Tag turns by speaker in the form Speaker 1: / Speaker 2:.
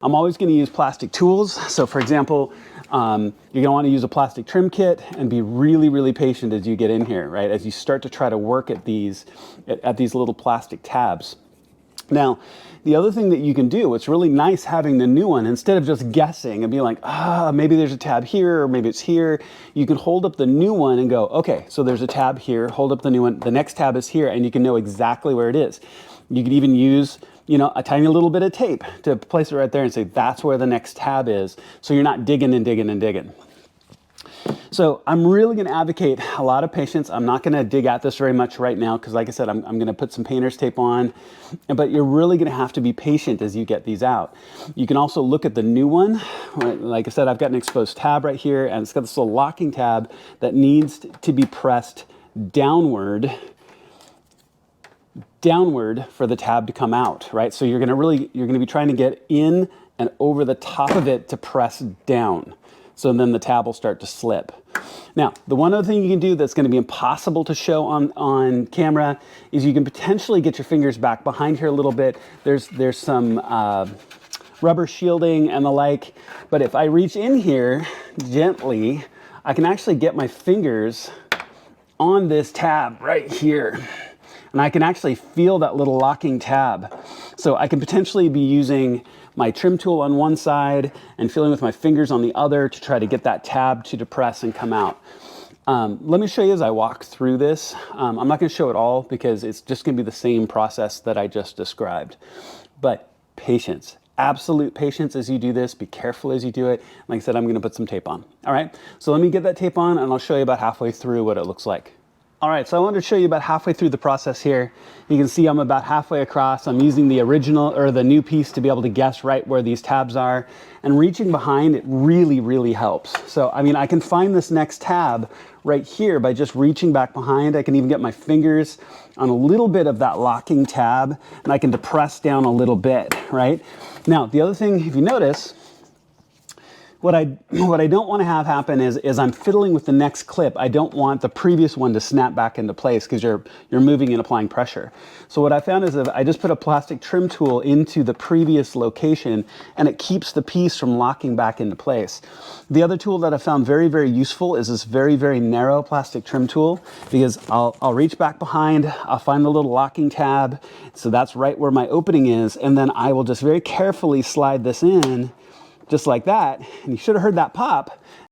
Speaker 1: I'm always going to use plastic tools. So for example, you're going to want to use a plastic trim kit and be really, really patient as you get in here, right? As you start to try to work at these little plastic tabs. Now, the other thing that you can do, it's really nice having the new one, instead of just guessing and being like, maybe there's a tab here, or maybe it's here, you can hold up the new one and go, okay, so there's a tab here, hold up the new one, the next tab is here, and you can know exactly where it is. You could even use, a tiny little bit of tape to place it right there and say, that's where the next tab is, so you're not digging and digging and digging. So I'm really going to advocate a lot of patience. I'm not going to dig at this very much right now because, like I said, I'm going to put some painter's tape on, but you're really going to have to be patient as you get these out. You can also look at the new one. Like I said, I've got an exposed tab right here, and it's got this little locking tab that needs to be pressed downward for the tab to come out, right? So you're going to be trying to get in and over the top of it to press down. So then the tab will start to slip. Now, the one other thing you can do that's going to be impossible to show on camera is you can potentially get your fingers back behind here a little bit. There's some rubber shielding and the like, but if I reach in here gently, I can actually get my fingers on this tab right here. And I can actually feel that little locking tab. So I can potentially be using my trim tool on one side and feeling with my fingers on the other to try to get that tab to depress and come out. Let me show you as I walk through this. I'm not going to show it all because it's just going to be the same process that I just described. But patience, absolute patience as you do this. Be careful as you do it. Like I said, I'm going to put some tape on. All right, so let me get that tape on and I'll show you about halfway through what it looks like. All right, so I wanted to show you about halfway through the process here. You can see I'm about halfway across. I'm using the original or the new piece to be able to guess right where these tabs are. And reaching behind, it really, really helps. So, I mean, I can find this next tab right here by just reaching back behind. I can even get my fingers on a little bit of that locking tab, and I can depress down a little bit, right? Now, the other thing, if you notice, what I don't want to have happen is I'm fiddling with the next clip. I don't want the previous one to snap back into place because you're moving and applying pressure. So what I found is that I just put a plastic trim tool into the previous location and it keeps the piece from locking back into place. The other tool that I found very, very useful is this very, very narrow plastic trim tool, because I'll reach back behind, I'll find the little locking tab. So that's right where my opening is. And then I will just very carefully slide this in just like that, and you should have heard that pop.